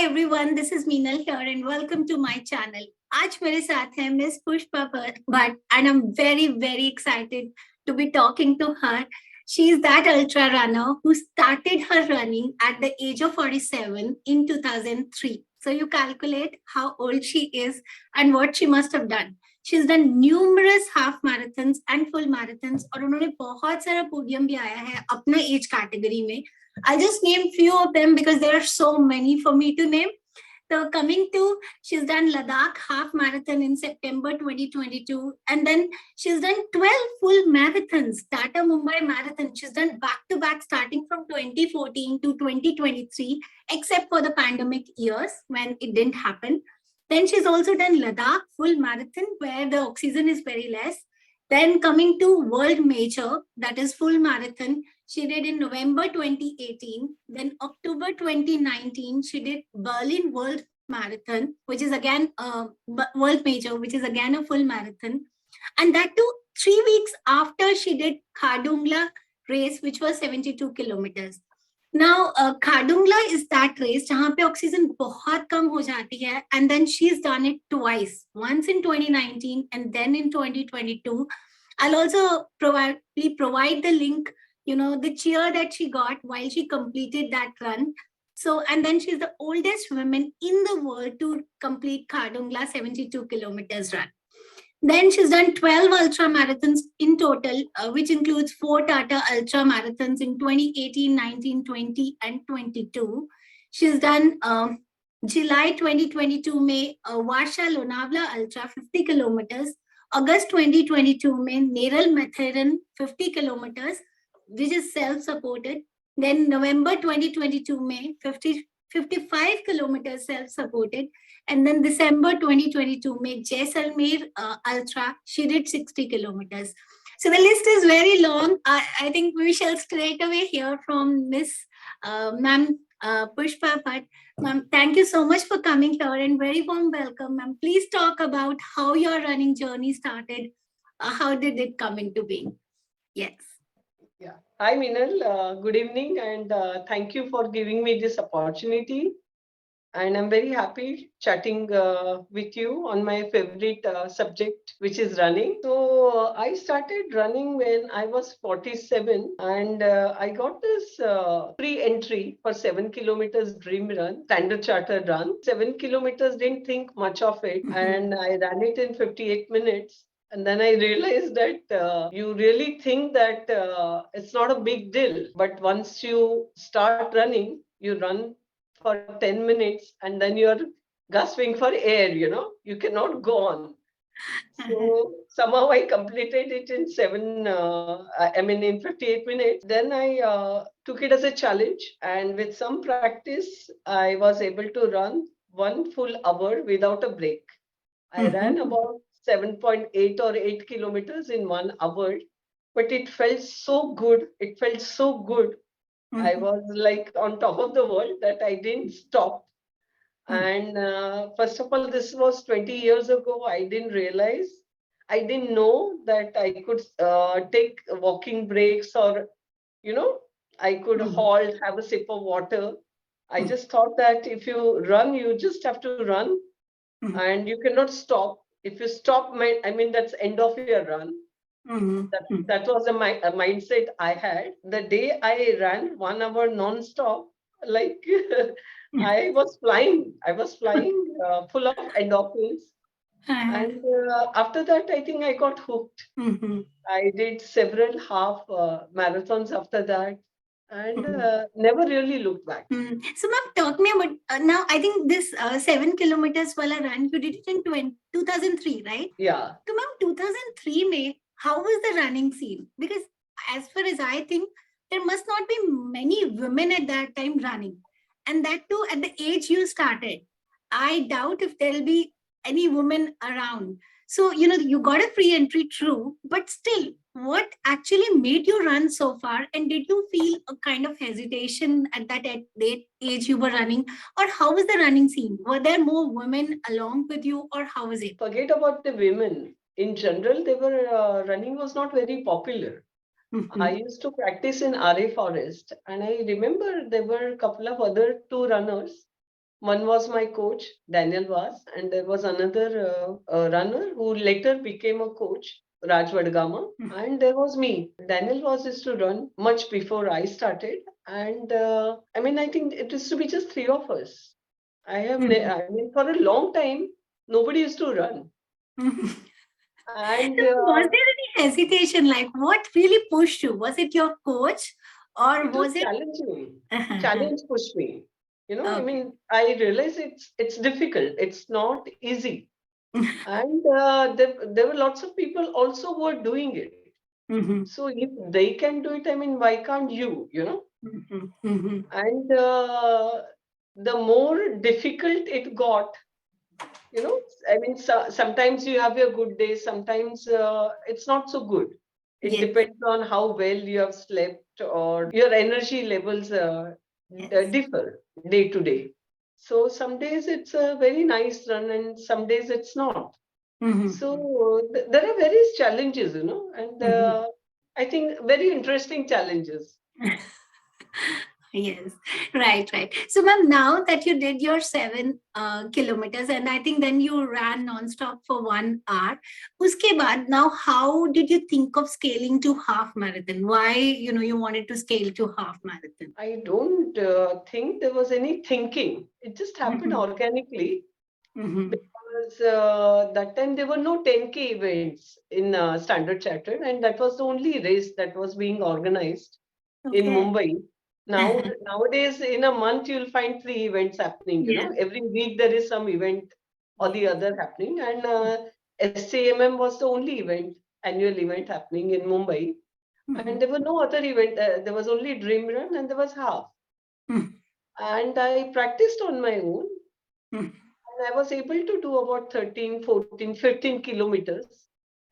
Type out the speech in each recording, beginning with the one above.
everyone, this is Meenal here and welcome to my channel. आज मेरे साथ है Miss Pushpa Bhatt and I'm very excited to be talking to her. She is that ultra runner who started her running at the age of 47 in 2003. So you calculate how old she is and what she must have done. She's done numerous half marathons and full marathons और उन्होंने बहुत सारा podium भी आया है अपना age category में. I'll just name few of them because there are so many for me to name. So coming to, she's done Ladakh half marathon in September 2022. And then she's done 12 full marathons, Tata Mumbai Marathon. She's done back-to-back starting from 2014 to 2023, except for the pandemic years when it didn't happen. Then she's also done Ladakh full marathon where the oxygen is very less. Then coming to World Major, that is full marathon, she did in November 2018. Then October 2019, she did Berlin World Marathon, which is again a World Major, which is again a full marathon. And that too, 3 weeks after she did Khardung race, which was 72 kilometers. Now, Khardung is that race जहाँ पे oxygen बहुत कम हो जाती है, and then she's done it twice, once in 2019 and then in 2022. I'll also provide the link, the cheer that she got while she completed that run. So, and then she's the oldest woman in the world to complete Khardung 72 kilometers run. Then she's done 12 ultra marathons in total, which includes 4 Tata ultra marathons in 2018, 19, 20, and 22. She's done July 2022 May Varsha Lonavla Ultra 50 kilometers, August 2022 May Neral Matharan 50 kilometers, which is self-supported. Then November 2022 May 55 kilometers self-supported. And then December 2022 May Jaisalmer Ultra, she did 60 kilometers. So the list is very long. I think we shall straight away hear from Miss Ma'am Pushpa Bhatt. Ma'am, thank you so much for coming here and very warm welcome. Ma'am, please talk about how your running journey started. How did it come into being? Yes. Yeah. Hi, Meenal. Good evening, and thank you for giving me this opportunity. And I'm very happy chatting with you on my favorite subject, which is running. So I started running when I was 47, and I got this free entry for 7 kilometers dream run, Standard Chartered run. 7 kilometers, didn't think much of it, and I ran it in 58 minutes. And then I realized that you really think that it's not a big deal. But once you start running, you run for 10 minutes and then you're gasping for air, you cannot go on. So somehow I completed it in 58 minutes. Then I took it as a challenge. And with some practice, I was able to run 1 full hour without a break. I ran about 7.8 or 8 kilometers in 1 hour, but it felt so good. It felt so good. I was like on top of the world that I didn't stop. And first of all, this was 20 years ago. I didn't realize, I didn't know that I could take walking breaks or, I could halt, have a sip of water. I just thought that if you run, you just have to run and you cannot stop. If you stop, that's end of your run. That was a mindset I had. The day I ran 1 hour non-stop, like I was flying. I was flying full of endorphins. And after that, I think I got hooked. I did several half marathons after that and never really looked back. So, ma'am, talk me about now. I think this 7 kilometers wala run, you did it in 2003, right? Yeah. So, ma'am, 2003 May, how was the running scene? Because as far as I think, there must not be many women at that time running. And that too, at the age you started. I doubt if there'll be any woman around. So, you got a free entry, true, but still, what actually made you run so far? And did you feel a kind of hesitation at that age you were running? Or how was the running scene? Were there more women along with you or how was it? Forget about the women. In general, they were running was not very popular. I used to practice in RA Forest, and I remember there were a couple of other 2 runners, One was my coach, Daniel was, and there was another runner who later became a coach, Raj Vadgama, and there was me. Daniel was used to run much before I started, and I mean, I think it used to be just three of us. I mean, for a long time, nobody used to run, and Was there any hesitation? Like, what really pushed you? Was it your coach, or it was was it? challenging. Challenge pushed me. I Okay. mean, I realize it's difficult. It's not easy. And there were lots of people also who are doing it. Mhm, So if they can do it, I mean, why can't you? mhm, mhm. And the more difficult it got, I mean, sometimes you have your good days, sometimes it's not so good. It Yes, depends on how well you have slept, or your energy levels yes. differ day to day. So some days it's a very nice run, and some days it's not. Mhm, So there are various challenges, and mhm. I think very interesting challenges. Yes, right, right. So, ma'am, now that you did your 7 kilometers, and I think then you ran nonstop for 1 hour. Uske baad, now how did you think of scaling to half marathon? Why, you wanted to scale to half marathon? I don't think there was any thinking. It just happened Mhm, organically, mhm. because that time there were no 10K events in Standard Chartered, and that was the only race that was being organized in Okay. Mumbai. Nowadays, in a month, you'll find three events happening. Yes. Every week there is some event or the Yes. other happening, and SCMM was the only annual event happening in Mumbai, and Mhm, there were no other event. There was only Dream Run, and there was half. mhm, And I practiced on my own, mhm, and I was able to do about 13, 14, 15 kilometers.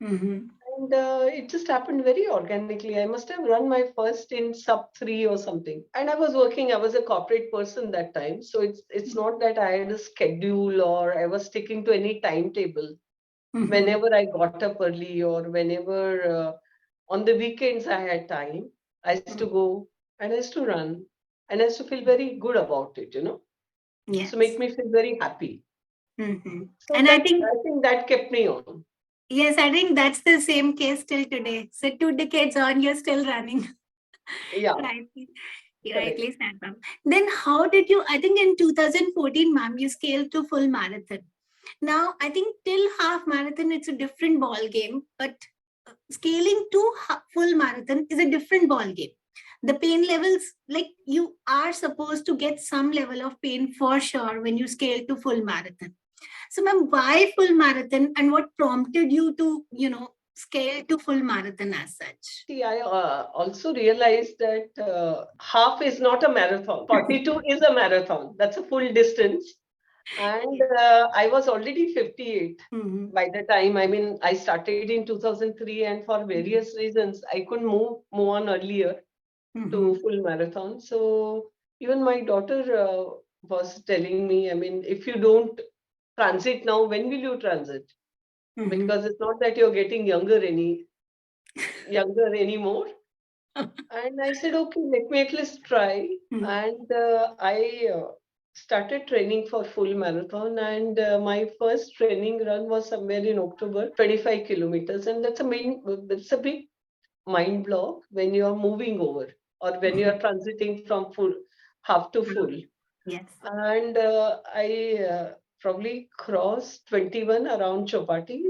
mhm. And it just happened very organically. I must have run my first in sub 3 or something. And I was working, I was a corporate person that time. So it's not that I had a schedule or I was sticking to any timetable. Mhm, Whenever I got up early, or whenever on the weekends I had time, I used to mhm. go and I used to run. And I used to feel very good about it. So make Yes. me feel very happy. Mhm. So And I that think, I think that kept me on. yes, I think that's the same case till today. So 2 decades on, you're still running. Yeah, Right. correct. Rightly said, ma'am. Then how did you, I think in 2014, ma'am, you scaled to full marathon. Now, I think till half marathon, it's a different ball game, but scaling to full marathon is a different ball game. The pain levels, like you are supposed to get some level of pain for sure when you scale to full marathon. So, ma'am, why full marathon and what prompted you to, scale to full marathon as such? See, I also realized that half is not a marathon. 42 is a marathon. That's a full distance. And Yes. I was already 58 Mhm. by the time. I mean, I started in 2003, and for various reasons, I couldn't move on earlier to Mhm. full marathon. So even my daughter was telling me, I mean, if you don't transit now, when will you transit? Mhm. Because it's not that you're getting younger anymore. And I said, okay, let me at least try. Mhm. And I started training for full marathon. And my first training run was somewhere in October, 25 kilometers. And that's a big mind block when you are moving over, or when you Mhm. are transiting from full half to full. Yes. And I probably crossed 21 around Chopati.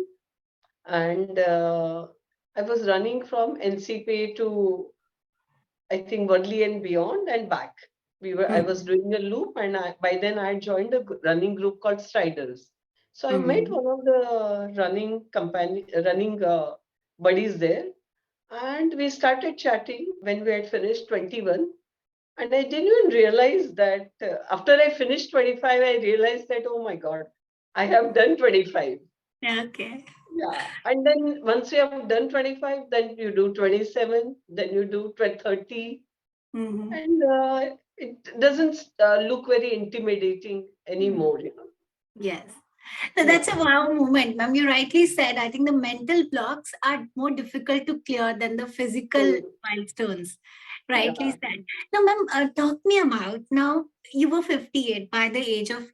And I was running from NCP to, I think, Worli and beyond and back. I was Mhm. doing a loop, and by then I had joined a running group called Striders. So I met Mhm. one of the running buddies there, and we started chatting when we had finished 21. And I didn't even realize that after I finished 25, I realized that, oh my God, I have done 25. Okay. Yeah. And then once you have done 25, then you do 27, then you do 30, Mhm. and it doesn't look very intimidating Mhm. anymore. Yes. So that's Yeah. a wow moment, ma'am. You rightly said. I think the mental blocks are more difficult to clear than the physical Mm. milestones. Rightly Yeah. said. Now, ma'am, talk me about now. You were 58 by the age of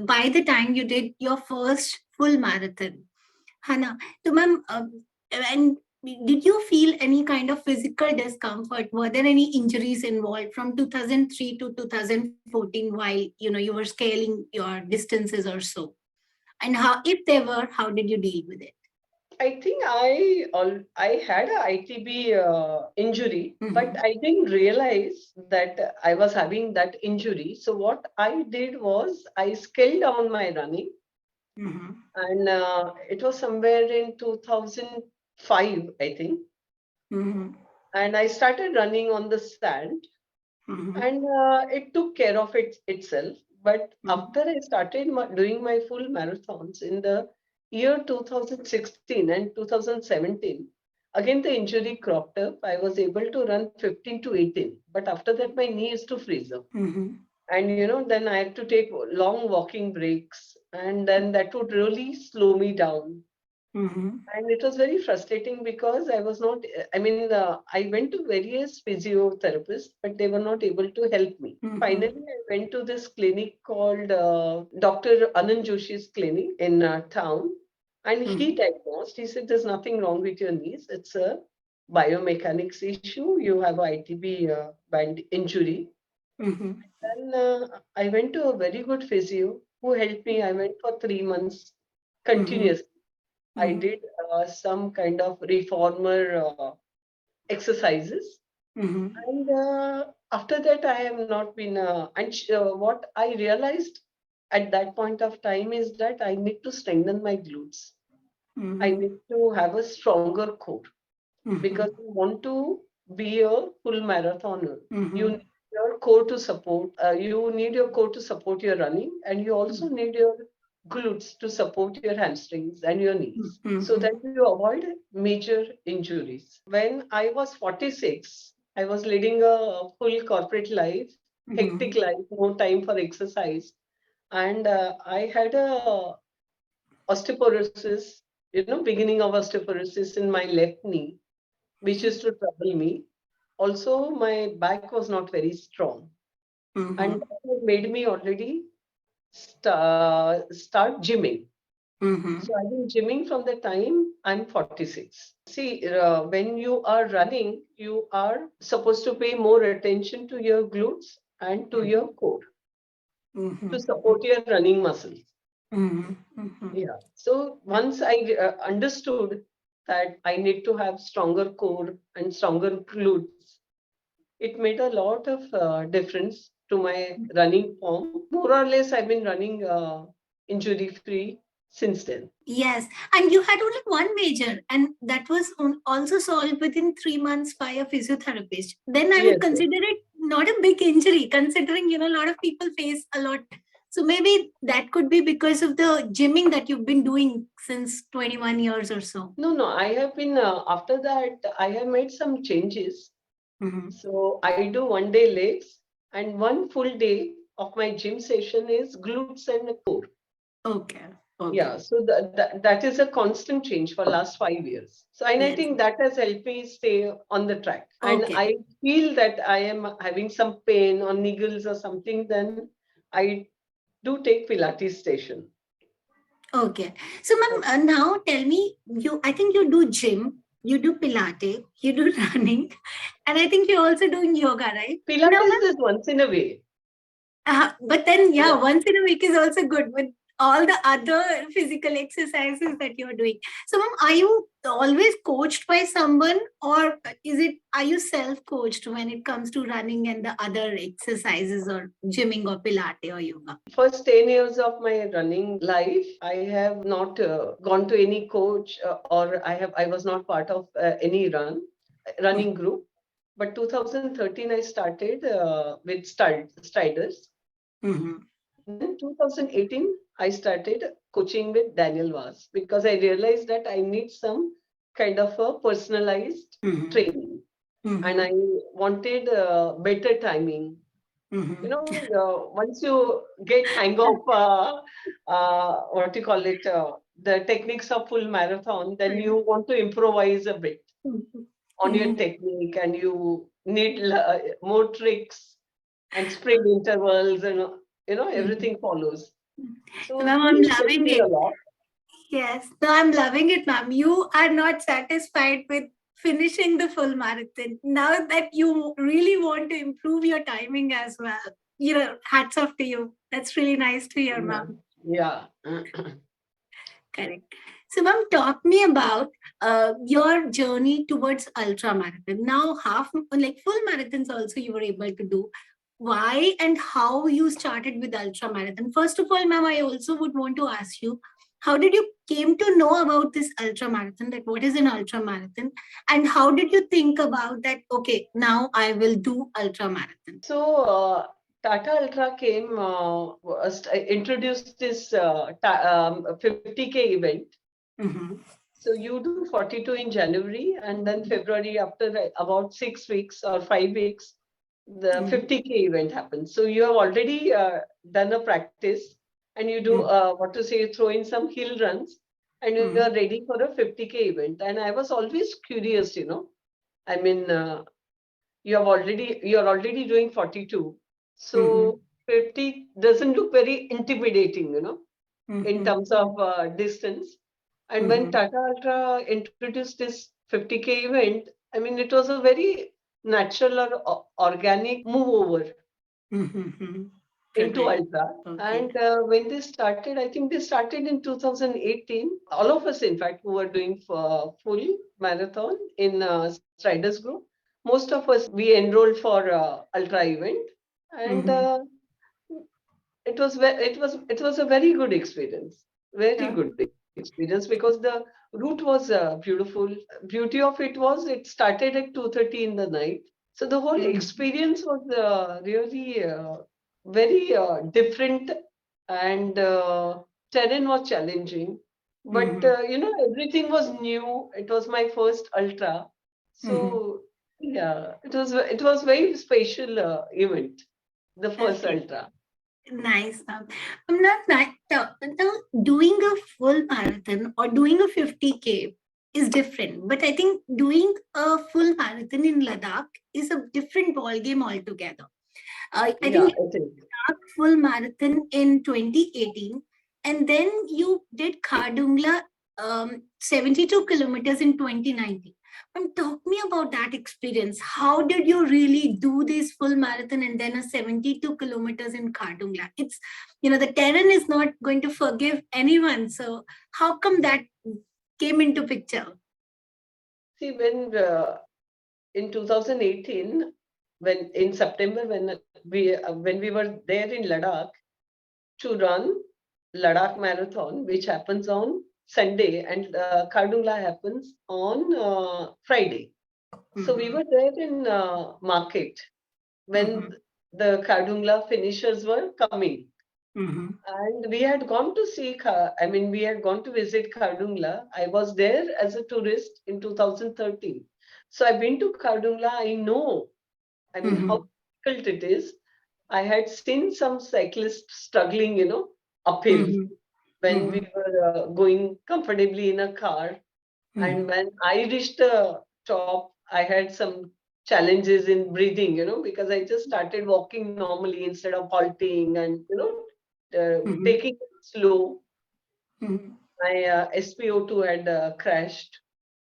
by the time you did your first full marathon. Hana, so ma'am, and did you feel any kind of physical discomfort? Were there any injuries involved from 2003 to 2014 while you were scaling your distances or so? And how, if they were, how did you deal with it? I think I had a ITB injury, but Mm-hmm. I didn't realize that I was having that injury. So what I did was I scaled down my running, Mm-hmm. and it was somewhere in 2005, I think. Mm-hmm. And I started running on the sand, Mm-hmm. and it took care of itself. But after I started doing my full marathons in the year 2016 and 2017, again the injury cropped up. I was able to run 15 to 18, but after that my knee used to freeze up. Mm-hmm. And then I had to take long walking breaks, and then that would really slow me down. Mm-hmm. And it was very frustrating because I was not, I mean, I went to various physiotherapists, but they were not able to help me. Mm-hmm. Finally, I went to this clinic called Dr. Anand Joshi's clinic in town, and he Mm-hmm. diagnosed. He said, "There's nothing wrong with your knees. It's a biomechanics issue. You have a ITB band injury." Mm-hmm. Then I went to a very good physio who helped me. I went for 3 months Mm-hmm. continuously. I Mm-hmm. did some kind of reformer exercises. Mm-hmm. And after that, I have not been. What I realized at that point of time is that I need to strengthen my glutes. I Mm-hmm. need to have a stronger core because Mm-hmm. you want to be a full marathoner. You Mm-hmm. need your core to support. You need your core to support your running, and you also need your glutes to support your hamstrings and your knees so Mm-hmm. that you avoid major injuries. When I was 46, I was leading a full corporate life, hectic Mm-hmm. life, no time for exercise. And I had a osteoporosis, beginning of osteoporosis in my left knee, which used to trouble me. Also, my back was not very strong, and Mm-hmm. that had made me already start gymming. Mm-hmm. So I've been gymming from the time I'm 46. See, when you are running, you are supposed to pay more attention to your glutes and to your core to Mm-hmm. support your running muscles. Mm-hmm. Mm-hmm. Yeah. So once I understood that I need to have stronger core and stronger glutes, it made a lot of difference to my running form. More or less, I've been running injury free since then. Yes, and you had only one major, and that was also solved within 3 months by a physiotherapist. Then I would Yes, yes. consider it not a big injury, considering a lot of people face a lot. So maybe that could be because of the gymming that you've been doing since 21 years or so. No, no, I have been, after that, I have made some changes. Mm-hmm. So I do 1 day legs, and one full day of my gym session is glutes and core. Okay. Yeah, Okay. so that is a constant change for last 5 years. So and I Yes. think that has helped me stay on the track. And Okay. I feel that I am having some pain or niggles or something, then I do take Pilates station. Okay. So, ma'am, now tell me, I think you do gym, you do Pilates, you do running, and I think you're also doing yoga, right? Now, Pilates is once in a way. but then, yeah, Yeah. once in a week is also good with all the other physical exercises that you're doing. So, ma'am, are you always coached by someone, or are you self-coached when it comes to running and the other exercises or gymming or Pilates or yoga? First 10 years of my running life, I have not gone to any coach or I was not part of any running group. But 2013, I started with Striders. Mm-hmm. Then 2018, I started coaching with Daniel Vaz because I realized that I need some kind of a personalized Mm-hmm. training, and Mm-hmm. I wanted better timing. Mm-hmm. Once you get hang of what you call it, the techniques of full marathon, then you want to improvise a bit on your Mm-hmm. technique, and you need more tricks and sprint intervals, and everything follows. So Ma'am, I'm he showed loving me it. a lot. Yes, no, I'm loving it, ma'am. You are not satisfied with finishing the full marathon. Now that you really want to improve your timing as well, hats off to you. That's really nice to hear, ma'am. Yeah. Correct. So, ma'am, talk me about your journey towards ultra marathon. Now, full marathons also you were able to do. Why and how you started with ultra marathon? First of all, ma'am, I also would want to ask you, how did you came to know about this ultra marathon? That what is an ultra marathon, and how did you think about that? Okay, now I will do ultra marathon. So Tata Ultra came, introduced this 50K event. Mm-hmm. So you do 42 in January, and then February, after about 6 weeks or 5 weeks, the 50K event happens. So you have already done a practice, and you do what to say, throw in some hill runs, and you are ready for a 50K event. And I was always curious, I mean, you're already doing 42, so 50 doesn't look very intimidating, in terms of distance. And when Tata Ultra introduced this 50K event, I mean, it was a very natural or organic move over into Ultra. Okay. And when they started, I think they started in 2018. All of us, in fact, who were doing full marathon in Striders Group, most of us, we enrolled for Ultra event. And it was a very good experience, very good experience, because the route was beautiful. Beauty of it was it started at 2:30 in the night, so the whole experience was really very different, and terrain was challenging, but everything was new. It was my first ultra, so yeah, it was very special event, the first Okay. ultra. Nice. I'm not now doing a full marathon or doing a 50K is different, but I think doing a full marathon in Ladakh is a different ball game altogether. I Yeah, think it is. Ladakh full marathon in 2018, and then you did Khardungla 72 kilometers in 2019. Talk me about that experience. How did you really do this full marathon and then a 72 kilometers in Khardungla? It's, the terrain is not going to forgive anyone. So how come that came into picture? See, in 2018, when in September, when we were there in Ladakh to run Ladakh Marathon, which happens on Sunday, and Khardungla happens on Friday. So we were there in market when the Khardungla finishers were coming. And we had gone to see, we had gone to visit Khardungla. I was there as a tourist in 2013. So I've been to Khardungla. I know, how difficult it is. I had seen some cyclists struggling, uphill when we were going comfortably in a car. And when I reached the top, I had some challenges in breathing, because I just started walking normally instead of halting and, taking it slow. My SPO2 had crashed.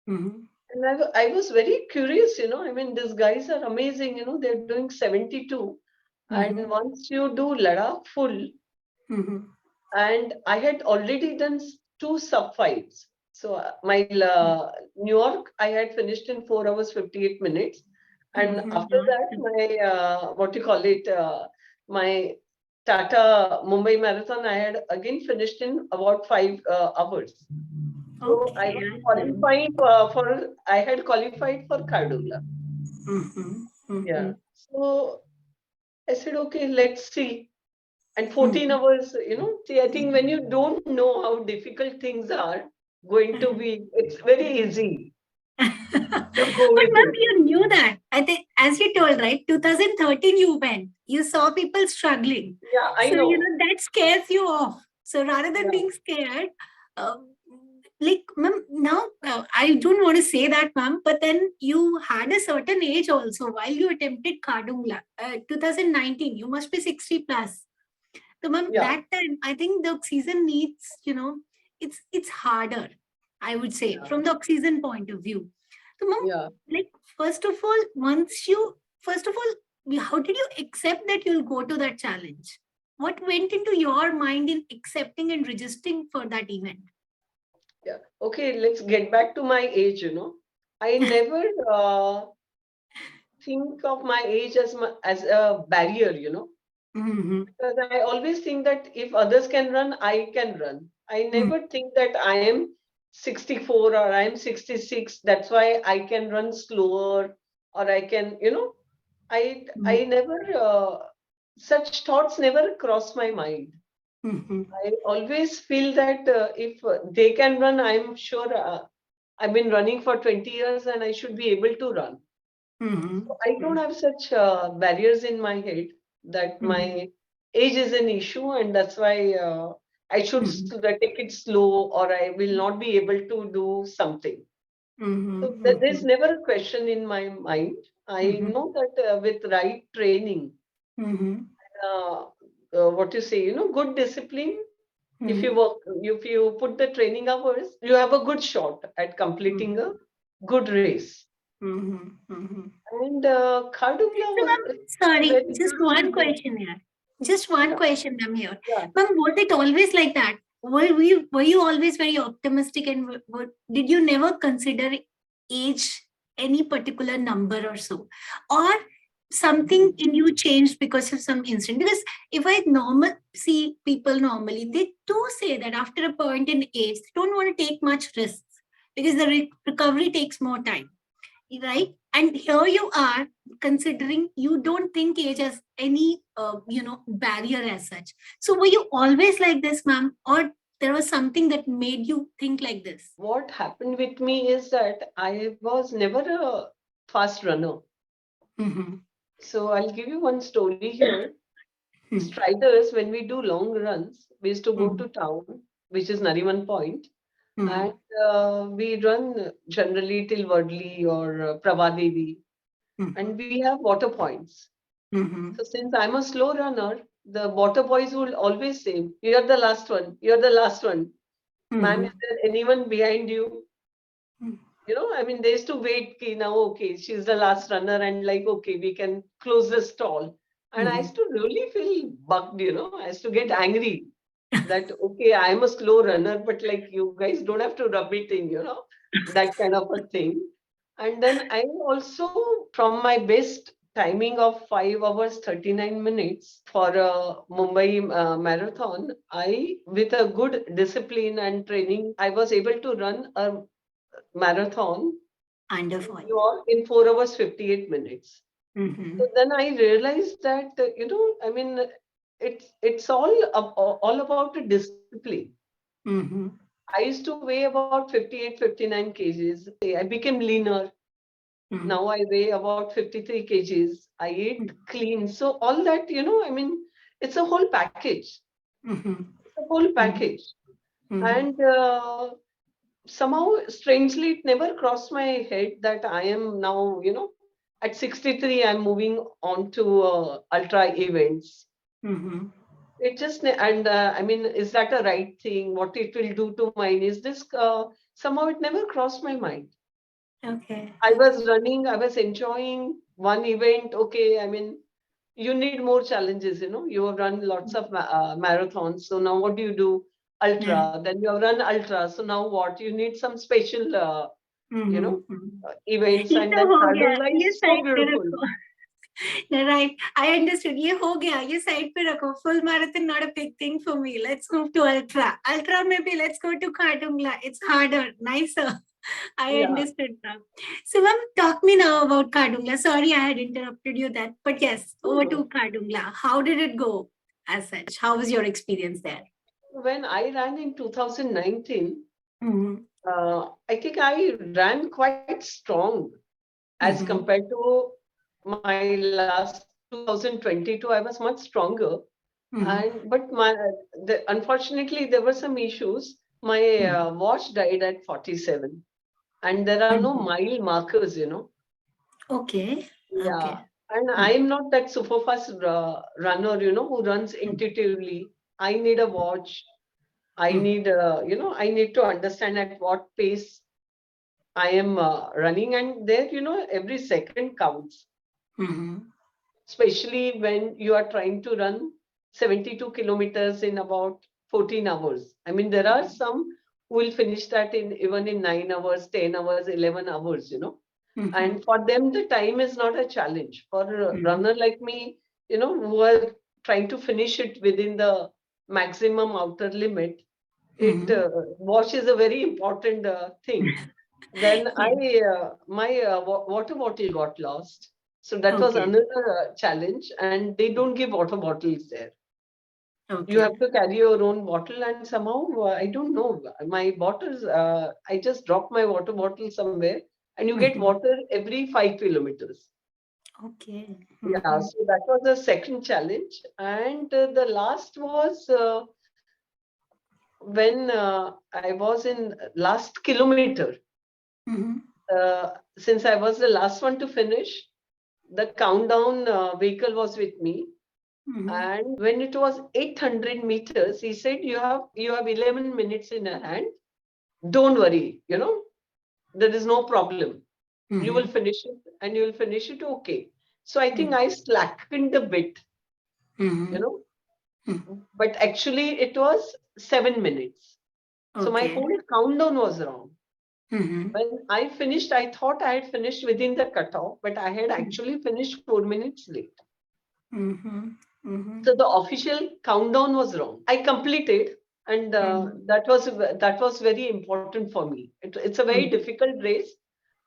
And I was very curious, these guys are amazing, they're doing 72. And once you do Ladakh full, and I had already done two sub fives. So my New York, I had finished in 4 hours 58 minutes. And after that, my what do you call it? My Tata Mumbai Marathon, I had again finished in about 5 hours. So I was Okay. qualifying I had qualified for Khardungla. Yeah. So I said, okay, let's see. And 14 hours, see, I think when you don't know how difficult things are going to be, it's very easy to go But with ma'am, it. you knew that. I think, as you told, right? 2013 you went. You saw people struggling. Yeah, I So, know. that scares you off. So rather than Yeah. being scared, um, like, ma'am, now I don't want to say that, ma'am, but then you had a certain age also while you attempted Khardung, 2019. You must be 60 plus. So, ma'am, Yeah, that time I think the oxygen needs, it's harder. I would say yeah, from the oxygen point of view. So, ma'am, yeah. like first of all, how did you accept that you'll go to that challenge? What went into your mind in accepting and registering for that event? Yeah. Okay, let's get back to my age, I never think of my age as a barrier, Mm-hmm. because I always think that if others can run, I can run. I never think that I am 64 or I am 66. That's why I can run slower or I can, I never, such thoughts never cross my mind. Mm-hmm. I always feel that if they can run, I'm sure I've been running for 20 years and I should be able to run. Mm-hmm. So I don't have such barriers in my head that Mm-hmm. my age is an issue and that's why I should Mm-hmm. take it slow or I will not be able to do something. So Mm-hmm. there's never a question in my mind. I Mm-hmm. know that with right training, Mm-hmm. uh, what you say, good discipline, if you Mm-hmm. work, if you put the training hours, you have a good shot at completing a good race. Mm-hmm. Mm-hmm. And Khardungla So, was ma'am, a sorry, very just one beautiful. question here. Just one Yeah, question, ma'am, here. yeah. Ma'am, was it always like that? Were you always very optimistic and did you never consider age any particular number or so? Or something in you changed because of some incident? Because if I normal see people normally, they do say that after a point in age, they don't want to take much risks because the recovery takes more time, right? And here you are considering you don't think age as any barrier as such. So were you always like this, ma'am, or there was something that made you think like this? What happened with me is that I was never a fast runner. Mm-hmm. So I'll give you one story here. Striders, when we do long runs, we used to go Mm-hmm. to town, which is Nariman Point, Mm-hmm. and we run generally till Wadley or Pravadevi, and we have water points. Mm-hmm. So since I'm a slow runner, the water boys will always say, "You're the last one. You're the last one. Ma'am, is Mm-hmm. there anyone behind you?" I mean, they used to wait. Ki, now, okay, she's the last runner, and like, okay, we can close the stall. And I Mm-hmm. used to really feel bugged. I used to get angry that okay, I'm a slow runner, but like you guys don't have to rub it in, that kind of a thing. And then I also, from my best timing of 5 hours 39 minutes for a Mumbai marathon, with a good discipline and training, I was able to run a marathon Under in 5. New York in 4 hours 58 minutes. Mm-hmm. So then I realized that, I mean, it's all about the discipline. Mm-hmm. I used to weigh about 58, 59 kgs. I became leaner. Mm-hmm. Now I weigh about 53 kgs. I eat clean. So all that, I mean, it's a whole package. Mm-hmm. It's a whole Mm-hmm. package. Mm-hmm. And somehow, strangely, it never crossed my head that I am now, at 63, I'm moving on to ultra events. Mm-hmm. It just, and I mean, is that a right thing? What it will do to mine? Is this, somehow it never crossed my mind. Okay. I Okay. was running, I was enjoying one event. Okay, I mean, you need more challenges, you have run lots of marathons. So now what do you do? Yeah. Ultra. Then you have run ultra. So now what? You need some special, you know, Mm-hmm. events. ये And तो then हो गया, Khardung ये is so side पे beautiful. रखो. Right, I understood, ये हो गया, ये साइड पे रखो. Full marathon not a big thing for me. Let's move to ultra. Ultra में भी let's go to Khardungla. It's harder, nicer. I Yeah. understood now. So, ma'am, talk me now about Khardungla. Sorry, I had interrupted you that, but yes, over to So Khardungla. How did it go as such? How was your experience there? when I ran in 2019, Mm-hmm. I think I ran quite strong as Mm-hmm. compared to my last 2022. I was much stronger. Mm-hmm. Unfortunately, there were some issues. My watch died at 47, and there are no Mhm. mile markers, you know. Okay. Yeah, Okay. and Mhm. I'm not that super fast runner, you know, who runs intuitively. I need a watch. I Mhm. need, I need to understand at what pace I am running, and there, you know, every second counts, Mhm. especially when you are trying to run 72 kilometers in about 14 hours. I mean, there are some who will finish that in even in 9 hours, 10 hours, 11 hours, you know. Mhm. And for them, the time is not a challenge. For a Mhm. runner like me, you know, who are trying to finish it within the maximum outer limit, it Mhm. wash is a very important thing. Then Yeah. my water bottle got lost. So that was Okay. another challenge, and they don't give water bottles there. You Okay. have to carry your own bottle, and somehow I don't know, my bottles. I just dropped my water bottle somewhere, and you get Mhm. water every 5 kilometers. Okay. Yeah, Mhm. so that was the second challenge, and the last was when I was in last kilometer. Mhm. Since I was the last one to finish, the countdown vehicle was with me. Mhm. And when it was 800 meters, he said, you have 11 minutes in your hand. Don't worry, you know, there is no problem. You will Mhm. finish it and you will finish it okay. So I think Mhm. I slackened a bit, you Mhm. know, Mhm. but actually it was 7 minutes. So my Okay. whole countdown was wrong. Mhm. When I finished, I thought I had finished within the cutoff, but I had actually finished 4 minutes late. Mhm. So Mhm. the official countdown was wrong. I completed, and Mhm. that was very important for me. It's a very Mhm. difficult race,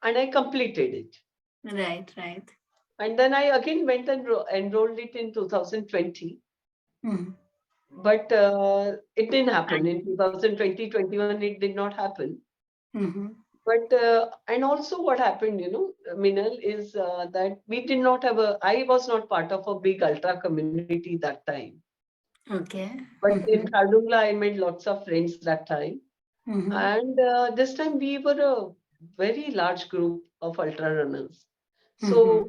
and I completed it. Right. Right. And then I again went and enrolled it in 2020, Mhm. but it didn't happen in And 2020, 21. It did not happen. mhm. But and also what happened, you know, Minal, is that we did not have a. I was not part of a big ultra community that time. Okay. But in Mhm. Khardung, I made lots of friends that time. Mhm. And this time we were a very large group of ultra runners. So Mhm.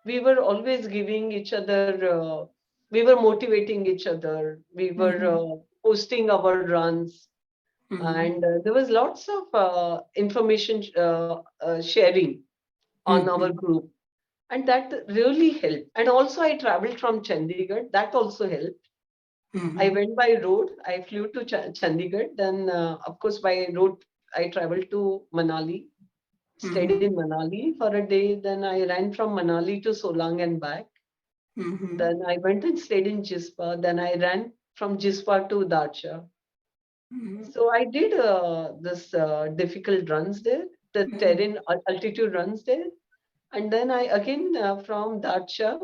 we were always giving each other, we were motivating each other, we were Mhm. posting our runs, Mhm. and there was lots of information sharing on our Mhm. group. And that really helped. And also, I traveled from Chandigarh, that also helped. I Mhm. went by road. I flew to Chandigarh. Then, of course, by road, I traveled to Manali, stayed in Mhm. Manali for a day. Then I ran from Manali to Solang and back. Mhm. Then I went and stayed in Jispa. Then I ran from Jispa to Dacha. Mhm. So I did this difficult runs there, the Mhm. terrain altitude runs there. And then I again from Dacha,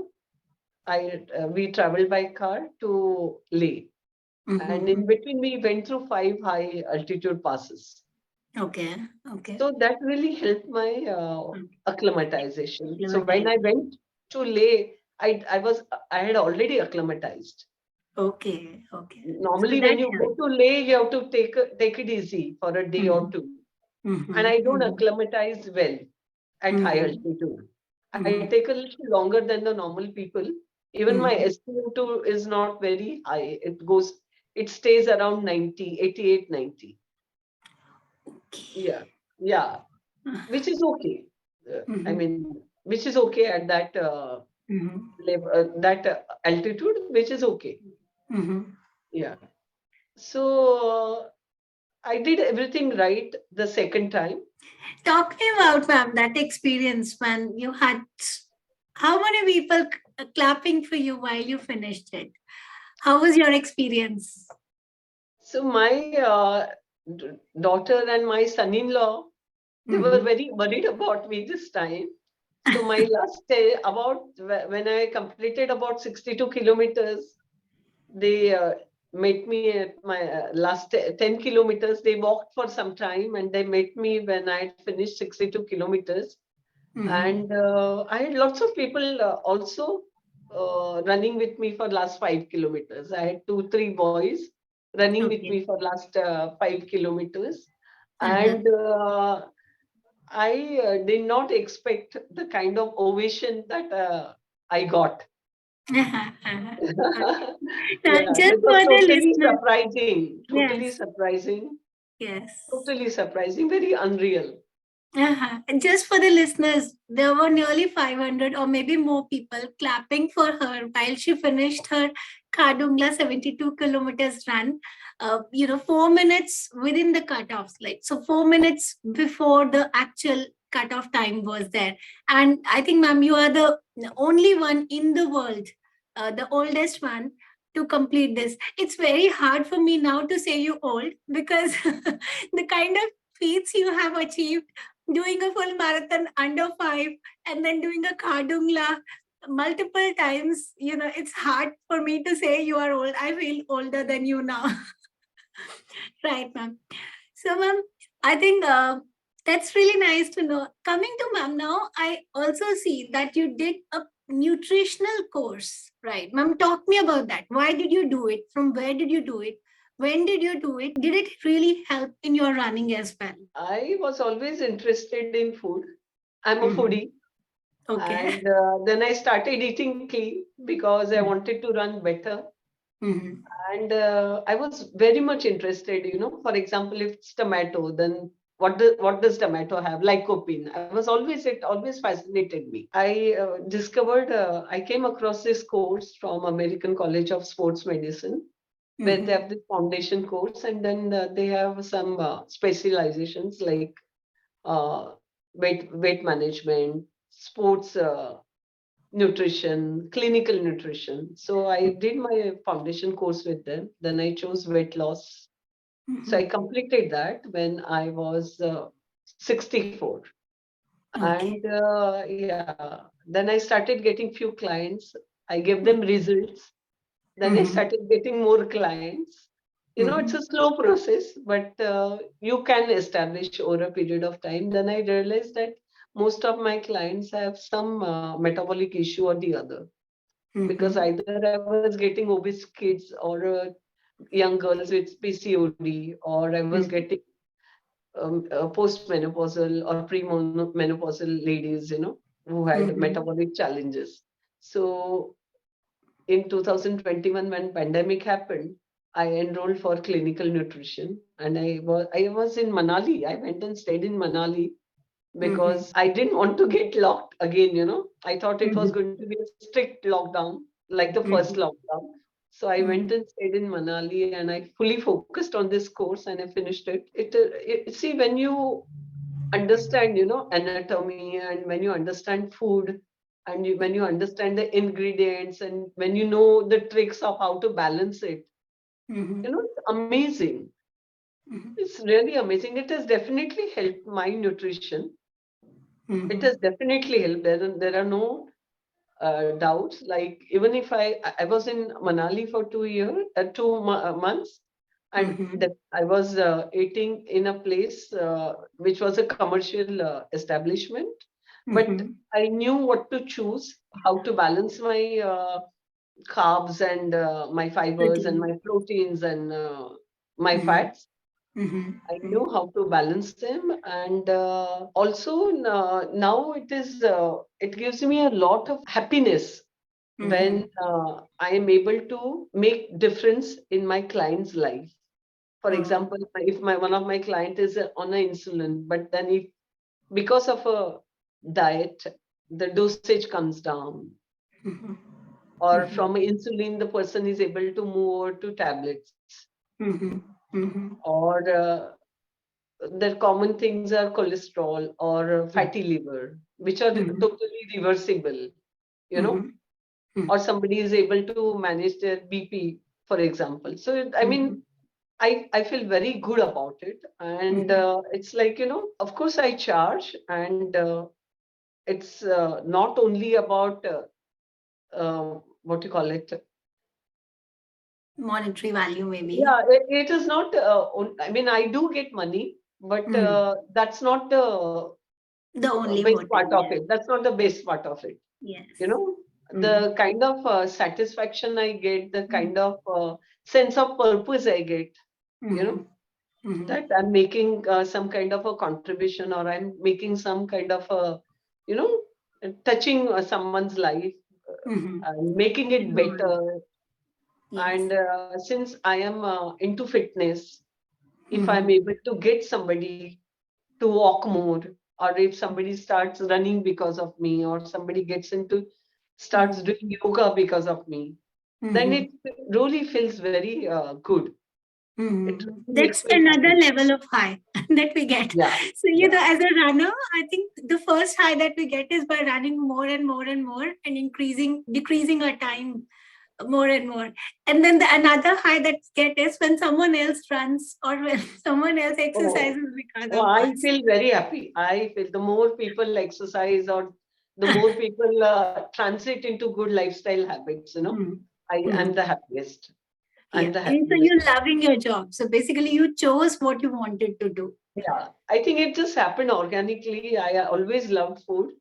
we traveled by car to Leh. And in Mhm. between, we went through 5 high altitude passes. Okay. Okay. So that really helped my Mm. acclimatization. So when I Acclimatization. went to Leh, I had already acclimatized. Okay. Okay. So Normally, when that you go helps. to Leh, you have to take it easy for a day or Mhm. two. And Mhm. I don't Mhm. acclimatize well at high Mhm. altitude. I take Mhm. a little longer than the normal people. Even my Mhm. SpO2 is not very high. It stays around 90, 88, 90. Okay. Yeah, yeah, which is okay. I Mhm. mean, which is okay at that Mhm. altitude, which is okay. Mhm. Yeah. So I did everything right the second time. Talk me about, ma'am, that experience when you had how many people clapping for you while you finished it? How was your experience? So my daughter and my son-in-law, they were Mm-hmm. very worried about me this time. So my last day, when I completed about 62 kilometers, they met me at my last 10 kilometers. They walked for some time and they met me when I had finished 62 kilometers. Mm-hmm. And I had lots of people also running with me for last 5 kilometers. I had two, three boys. running with Okay. me for last 5 kilometers. Uh-huh. And I did not expect the kind of ovation that I got. Uh-huh. Uh-huh. Now, Yeah, just that was for the totally listeners, surprising, yes, yes. totally surprising, very unreal. Uh-huh. And just for the listeners, there were nearly 500 or maybe more people clapping for her while she finished her Khardungla 72 kilometers run. 4 minutes within the cutoffs, like so 4 minutes before the actual cutoff time was there. And I think, ma'am, you are the only one in the world, the oldest one to complete this. It's very hard for me now to say you old because the kind of feats you have achieved doing a full marathon under 5 and then doing a Khardungla multiple times, it's hard for me to say you are old. I feel older than you now. Right, ma'am. So, ma'am, I think that's really nice to know. Coming to ma'am now, I also see that you did a nutritional course, right? Ma'am, talk me about that. Why did you do it? From where did you do it? When did you do it? Did it really help in your running as well? I was always interested in food. I'm a Mhm. foodie. Okay. And then I started eating clean because I wanted to run better. Mhm. And I was very much interested, for example, if it's tomato, then what does tomato have? Lycopene. It always fascinated me. I discovered, I came across this course from American College of Sports Medicine, where they Mhm. have this foundation course, and then they have some specializations like uh, weight management, sports nutrition, clinical nutrition. So I did my foundation course with them. Then I chose weight loss. So I Mhm. completed that when I was 64. Okay. And yeah, then I started getting few clients. I gave them Mhm. results. Then I Mhm. started getting more clients. It's Mhm. a slow process, but you can establish over a period of time. Then I realized that most of my clients have some metabolic issue or the other, because Mhm. either I was getting obese kids or young girls with PCOD, or I was Mhm. getting postmenopausal or premenopausal ladies, who had Mhm. metabolic challenges. So in 2021, when pandemic happened, I enrolled for clinical nutrition, and I was in Manali. I went and stayed in Manali Mhm. because I didn't want to get locked again. I thought it was Mhm. going to be a strict lockdown, like the first Mhm. lockdown. So I went Mhm. and stayed in Manali, and I fully focused on this course, and I finished it. See, when you understand, anatomy, and when you understand food, and when you understand the ingredients, and when you know the tricks of how to balance it, Mhm. it's amazing. Mhm. It's really amazing. It has definitely helped my nutrition. It has Mhm. definitely helped. There are no doubts. Like, even if I was in Manali for 2 years, 2 months, and Mhm. that I was eating in a place which was a commercial establishment, but Mhm. I knew what to choose, how to balance my carbs and my fibers and Protein. my proteins and my Mhm. fats. Mhm. I Mhm. knew how to balance them, and also now it gives me a lot of happiness when Mhm. I am able to make difference in my client's life. For Oh. example, if my one of my client is on an insulin, but then if because of a diet the dosage comes down, Mhm. or Mhm. from insulin the person is able to move over to tablets, Mhm. Mhm. or the common things are cholesterol or fatty liver, which are Mhm. totally reversible, you know, Mhm. Mhm. or somebody is able to manage their BP, for example. So, I mean, Mhm. I feel very good about it. And Mhm. it's like, of course I charge, and it's not only about what you call it. Monetary value, maybe. Yeah, it is not, I mean, I do get money, but Mm. that's not the The only best motive. part of Yes. it. That's not the best part of it. Yes. You know, Mm. the kind of satisfaction I get, the kind of sense of purpose I get, you know, Mhm. that I'm making some kind of a contribution, or I'm making some kind of a, you know, touching someone's life, Mhm. and making it Right. better. Yes. And since I am into fitness, if I'm Mhm. able to get somebody to walk more, or if somebody starts running because of me, or somebody gets into starts Mhm. doing yoga because of me, then Mhm. it really feels very good. It Mhm. really makes That's me another happy. level of high that we get. Yeah, So, yeah. as a runner, I think the first high that we get is by running more and more and more and decreasing our time more and more. And then another high that we get is when someone else runs or when someone else Oh, exercises because oh, of I us. feel very happy. I feel the more people exercise, or the more people transit into good lifestyle habits, Mhm. I'm Mhm. the happiest. I'm Yeah. the And so happiest. you're loving your job. So basically, you chose what you wanted to do. Yeah, I think it just happened organically. I always loved food.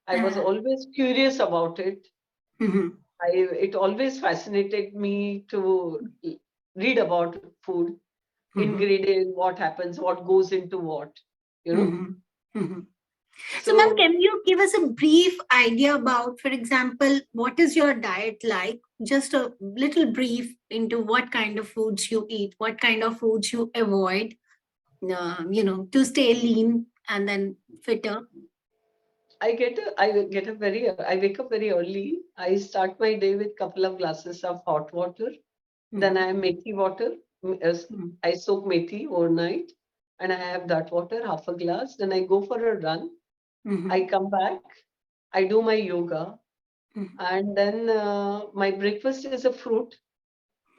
I was Uh, always curious about it. mhm. It always fascinated me to read about food, Mhm. ingredient, what happens, what goes into what, you know. Mhm. Mhm. So, ma'am, So can you give us a brief idea about, for example, what is your diet like? Just a little brief into what kind of foods you eat, what kind of foods you avoid, to stay lean and then fitter. I wake up very early. I start my day with couple of glasses of hot water. Then I Mhm. have methi water. Mhm. I soak methi overnight, and I have that water, half a glass. Then I go for a run. I Mhm. come back. I do my yoga, Mhm. and then my breakfast is a fruit.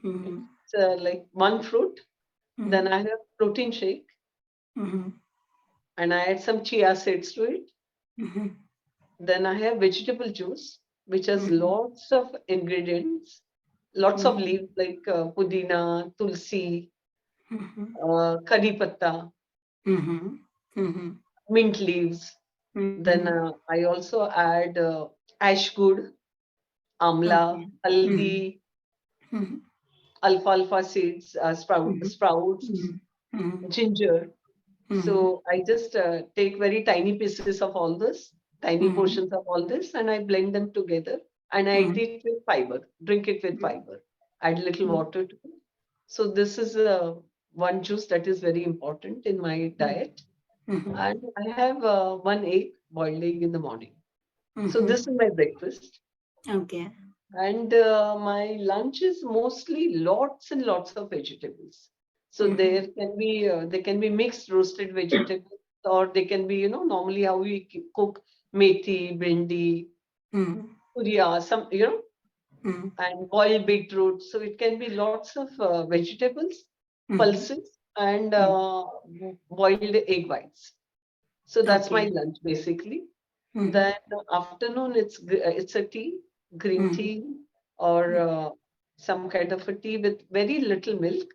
Mhm. It's like one fruit. Then Mhm. I have protein shake, Mhm. and I add some chia seeds to it. Mhm. Then I have vegetable juice, which has Mhm. lots of ingredients, lots of Mhm. leaves like pudina, tulsi, Mhm. curry patta, Mhm. Mhm. mint leaves. Then Mhm. I also add ashwood, amla, Okay. Mhm. haldi, Mhm. alfalfa seeds, Mhm. sprouts, Mhm. Mhm. ginger. Mhm. So I just take very tiny pieces of all this, tiny Mhm. portions of all this, and I blend them together, and I eat Mhm. it with fiber, drink it with fiber, add little Mhm. water to it. So this is one juice that is very important in my Mhm. diet. Mhm. And I have one egg, boiled egg in the morning. So this is Mhm. my breakfast. Okay. And my lunch is mostly lots and lots of vegetables. So Mhm. they can be mixed roasted vegetables, or they can be, normally how we cook methi, bindi, Mhm. puria, Mhm. and boiled beetroot. So it can be lots of vegetables, Mhm. pulses, and Mhm. boiled egg whites. So that's my Okay. lunch basically. Mhm. Then afternoon, it's a tea, green Mhm. tea, or some kind of a tea with very little milk,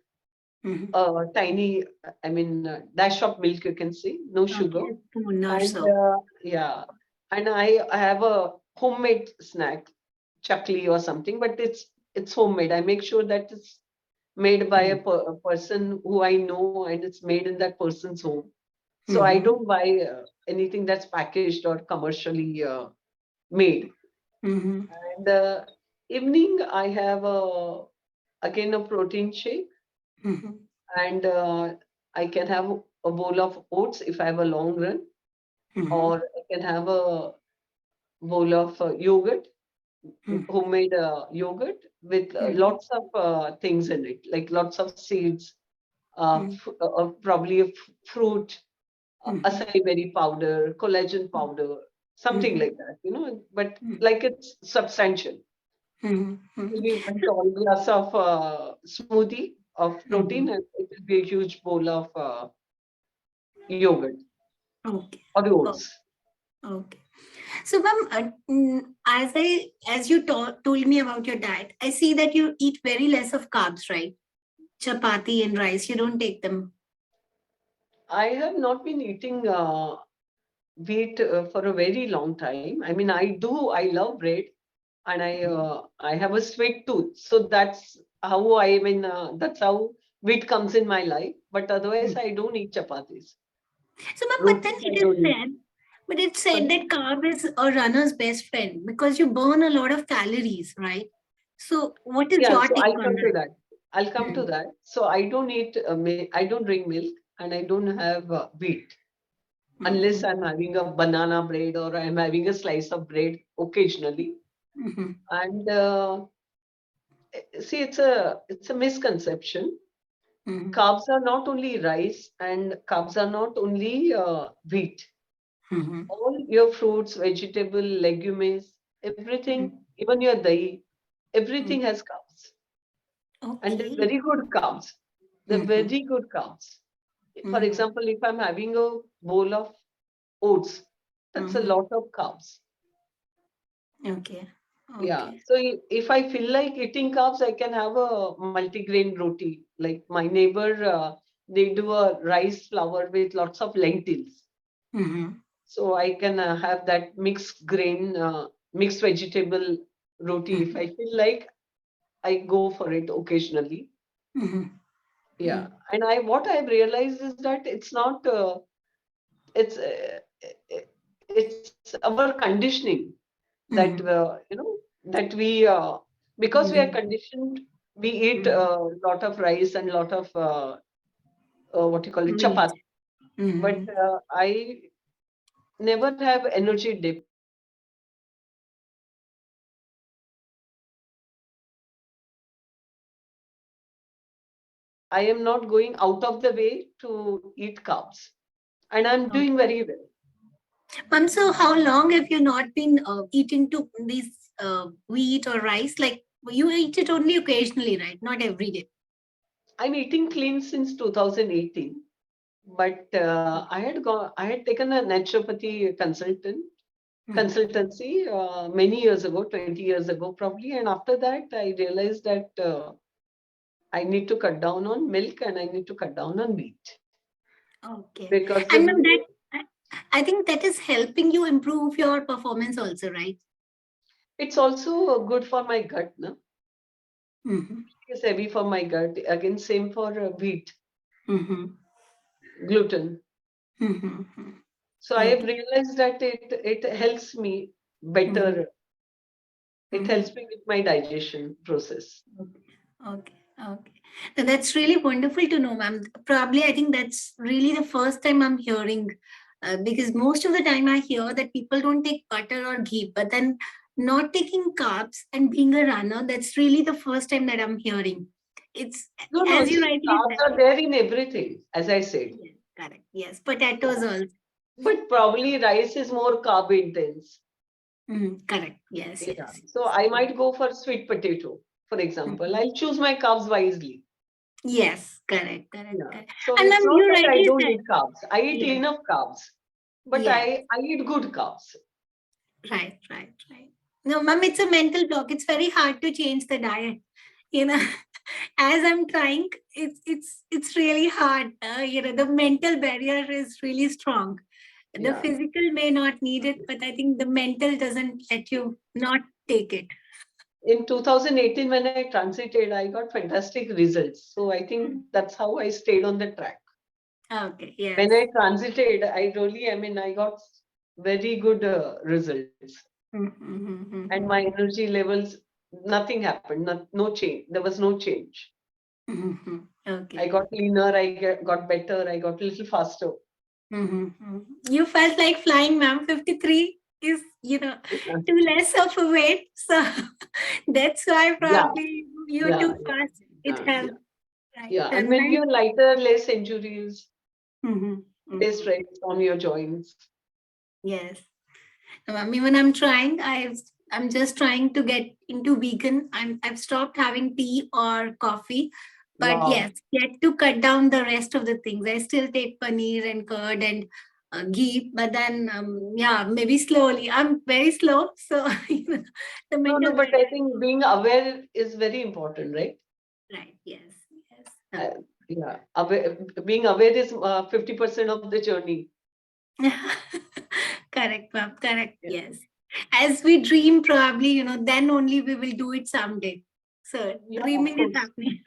Mhm. tiny, I mean, dash of milk, you can say, no sugar. Okay. Spoon or And so. yeah, and I have a homemade snack, chakli or something, but it's homemade. I make sure that it's made by Mhm. a person who I know, and it's made in that person's home. So I Mhm. don't buy anything that's packaged or commercially made. Mhm. And evening, I have again a protein shake, Mhm. and I can have a bowl of oats if I have a long run, or Mhm. I can have a bowl of yogurt, Mhm. homemade yogurt with Mhm. lots of things in it, like lots of seeds, Mhm. probably a fruit, Mhm. acai berry powder, collagen powder, something Mhm. like that, but Mhm. like it's substantial. Mhm. Maybe one tall glass of smoothie of protein, Mhm. and it will be a huge bowl of yogurt Okay. or Perfect. oats. Okay. So, ma'am, as you told me about your diet, I see that you eat very less of carbs, right? Chapati and rice, you don't take them. I have not been eating wheat for a very long time. I mean, I love bread, and I have a sweet tooth, so that's how I mean, that's how wheat comes in my life. But otherwise, Mm. I don't eat chapatis. So, ma'am, but then Rotis, I it is don't eat. said, but it's said Sorry? that carb is a runner's best friend because you burn a lot of calories, right? So, what is Yeah, your so take I'll on come to that? that. I'll come to Mm. that. So I don't eat, I don't drink milk and I don't have wheat unless Mhm. I'm having a banana bread or I'm having a slice of bread occasionally. Mhm. And see, it's a misconception. Mhm. Carbs are not only rice and carbs are not only wheat. Mhm. All your fruits, vegetable, legumes, everything, Mhm. even your dahi, everything Mhm. has carbs. And they're Okay. very good carbs. They're Mhm. very good carbs. For Mhm. example, if I'm having a bowl of oats, that's a Mhm. lot of carbs. Okay. Yeah. Okay. So if I feel like eating carbs, I can have a multigrain roti. Like my neighbor, they do a rice flour with lots of lentils. Mhm. So I can have that mixed grain, mixed vegetable roti. If Mhm. I feel like, I go for it occasionally. Mhm. Yeah. Mhm. And I what I've realized is that it's not. It's our conditioning that Mhm. that we because we are Mhm. conditioned, we eat Mhm. a lot of rice and lot of what you call it, Meat. chapat. But Mhm. I never have energy dip. I am not going out of the way to eat carbs, and I'm Okay. doing very well. Ma'am, so how long have you not been eating to these wheat or rice? Like you eat it only occasionally, right? Not every day. I'm eating clean since 2018. But I had taken a naturopathy Mhm. consultancy many years ago, 20 years ago probably. And after that, I realized that I need to cut down on milk and I need to cut down on wheat Okay. because the And ma'am, milk, I think that is helping you improve your performance also, right? it's also good for my gut. No? Mm-hmm. It's heavy for my gut. Again, same for wheat, Mm-hmm. gluten. Mm-hmm. So I have Okay. realized that it helps me Mm-hmm. better. It Mm-hmm. helps me with my digestion process. Okay. Okay. Okay. Now, that's really wonderful to know, ma'am. Probably, I think that's really the first time I'm hearing, because most of the time I hear that people don't take butter or ghee, but then not taking carbs and being a runner, that's really the first time that I'm hearing. It's No, no. as you See, rightly carbs said. are there in everything, as I said. Yes, correct. Yes, potatoes also. But probably rice is more carb intense. Correct. Yes, Yeah. yes. So I might go for sweet potato, for example. Mhm. I'll choose my carbs wisely. Yes, correct, correct, Yeah. correct. So And it's ma'am, not you that I rightly don't said. eat carbs. I eat Yes, enough carbs, but yes. I eat good carbs. Right, right, right. No, ma'am, it's a mental block. It's very hard to change the diet. You know, as I'm trying, it's really hard. The mental barrier is really strong. The Yeah. physical may not need it, but I think the mental doesn't let you not take it. In 2018, when I transited, I got fantastic results. So I think that's how I stayed on the track. Okay, When yes. I transited, I really, I mean, I got very good results. And my Mm-hmm. energy levels, nothing happened, no change. There was no change. I Okay. got leaner, got better, I got a little faster. Mm-hmm. You felt like flying, ma'am. 53 is, too less of a weight. So that's why Yeah, probably you're yeah, too fast. It yeah, helped, yeah, right? yeah. And And when nice. you're lighter, less injuries, Mm-hmm. less Mm-hmm. stress on your joints. Yes. Even I'm trying. I'm just trying to get into vegan. I've stopped having tea or coffee. But Wow. yes, yet to cut down the rest of the things. I still take paneer and curd and ghee, but then yeah, maybe slowly. I'm very slow, so the No, mental no, but I barrier. think being aware is very important, right? Right. Yes. Yes. Yeah, being aware is 50% of the journey. Correct, ma'am. Correct. Yeah. Yes. As we dream, probably then only we will do it someday. So Yeah, of dreaming is course. happening.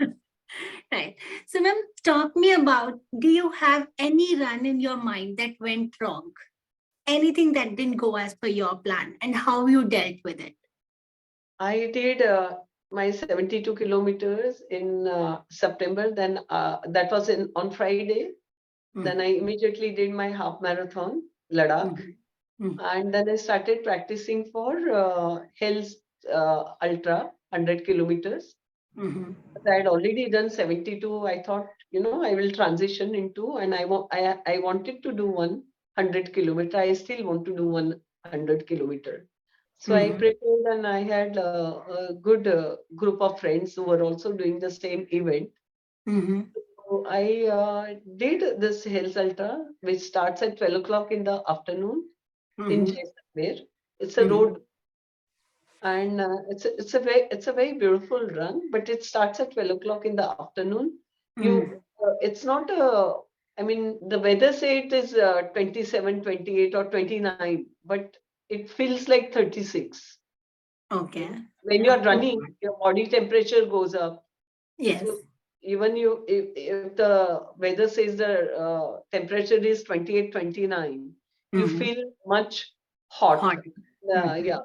Right. So, ma'am, talk me about, do you have any run in your mind that went wrong? Anything that didn't go as per your plan and how you dealt with it? I did my 72 kilometers in September. Then that was in on Friday. Then I Mhm, immediately did my half marathon, Ladakh, mhm, mhm, and then I started practicing for Hills Ultra 100 kilometers. mhm, But I had already done 72. I thought, I will transition into, and I wanted to do 100 kilometer. I still want to do 100 kilometer. So I mhm, prepared, and I had a good group of friends who were also doing the same event. mhm, So I did this Hills Ultra, which starts at 12 o'clock in the afternoon in mhm, Jaisalmer. It's a mhm, road, and it's a very beautiful run, but it starts at 12 o'clock in the afternoon. mhm. It's not a, I mean, the weather say it is 27, 28 or 29, but it feels like 36. Okay. When you are Not too running, hard. your body temperature goes up. Yes. So even if the weather says the temperature is 28, 29, you Mhm. feel much hot. Hot. Mhm, Yeah.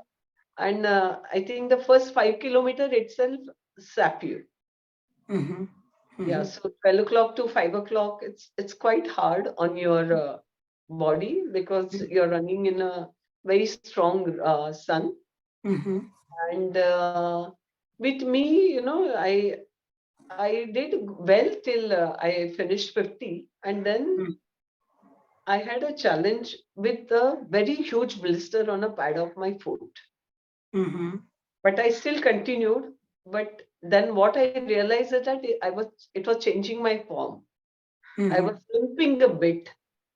And I think the first 5 kilometer itself sap you. mhm, Yeah. mhm, So 12 o'clock to 5 o'clock, it's quite hard on your body because mhm, you're running in a very strong sun. mhm, And with me, I did well till I finished 50, and then mhm, I had a challenge with a very huge blister on a pad of my foot. mhm, But I still continued. But then what I realized is that it was changing my form. I was mhm, limping a bit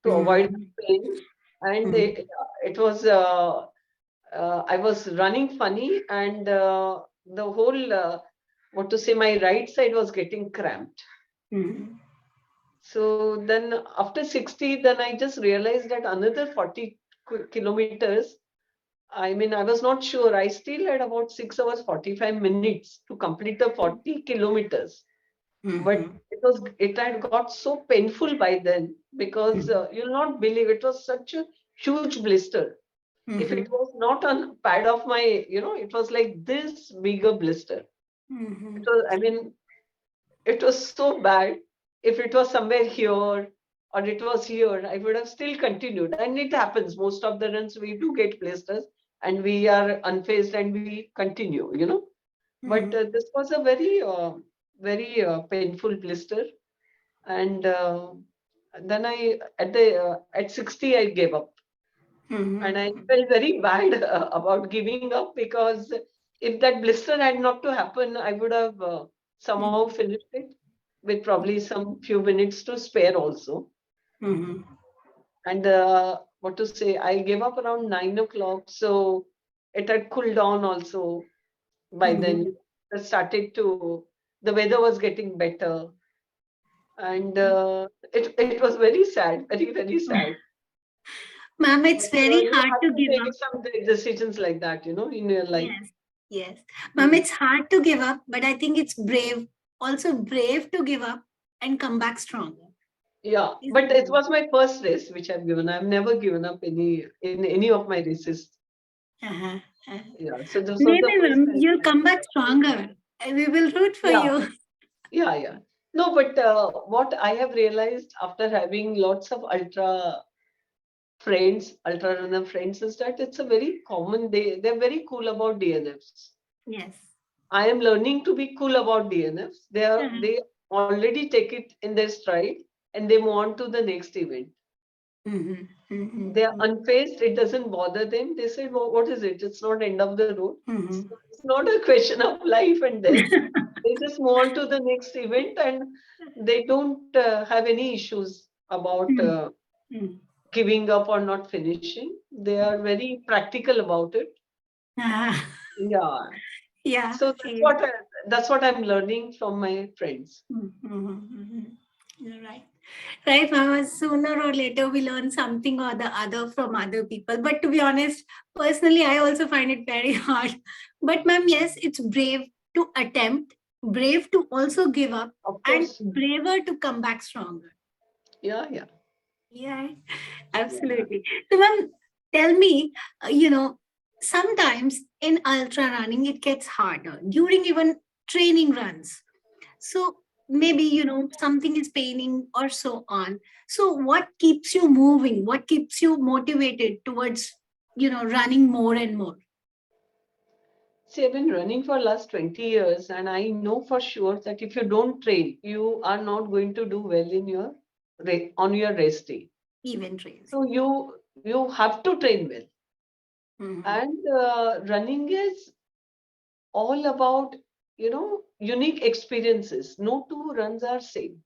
to avoid mhm, the pain, and mhm, it was I was running funny, and the whole what to say, my right side was getting cramped. mhm, So then after 60, then I just realized that another 40 kilometers, I mean, I was not sure. I still had about 6 hours, 45 minutes to complete the 40 kilometers. But mhm, it had got so painful by then because mhm, you'll not believe it was such a huge blister. If it mhm, was not on pad of my, it was like this bigger blister. It mhm, was, I mean, it was so bad. If it was somewhere here or it was here, I would have still continued. And it happens. Most of the runs we do get blisters and we are unfazed and we continue. But mhm, this was a very painful blister. And then at 60, I gave up. And I mhm, felt very bad about giving up because if that blister had not to happen, I would have somehow mhm, finished it with probably some few minutes to spare also. mhm, And what to say, I gave up around 9 o'clock. So it had cooled down also by mhm. then. It started the weather was getting better. And it was very sad, very, very sad. Ma'am, it's But very you hard have to to give take up. some decisions like that, in your life. Yes, yes. Ma'am, Mm. it's hard to give up, but I think it's brave, also brave to give up and come back stronger. Yeah, Isn't but it? it was my first race which I've given. I've never given up in any of my races. Uh-huh. Uh-huh. Yeah, so this was the Maybe, first ma'am, time. you'll come back stronger. We will root for Yeah, you. yeah. No, but what I have realized after having lots of ultra runner friends, is that it's a very common. They're very cool about DNFs. Yes. I am learning to be cool about DNFs. Uh-huh. They already take it in their stride and they move on to the next event. Mhm, They are mhm, unfazed. It doesn't bother them. They say, well, what is it? It's not end of the road. mhm, It's not a question of life and death. They just move on to the next event and they don't have any issues about mhm, mhm. giving up or not finishing. They are very practical about it. Ah, Yeah. yeah. So Yeah. that's what I'm learning from my friends. Mhm, mhm, mhm. You're right. Right, Mama. Sooner or later, we learn something or the other from other people. But to be honest, personally, I also find it very hard. But, ma'am, yes, it's brave to attempt, brave to also give up, Of and course. braver to come back stronger. Yeah, yeah, Yeah, yeah. absolutely. So, ma'am, tell me, sometimes in ultra running, it gets harder during even training runs. So, maybe, something is paining or so on. So, what keeps you moving? What keeps you motivated towards, running more and more? See, I've been running for last 20 years, and I know for sure that if you don't train, you are not going to do well in your on your race day. Event race. So you have to train well. Mm-hmm. And running is all about, unique experiences. No two runs are same.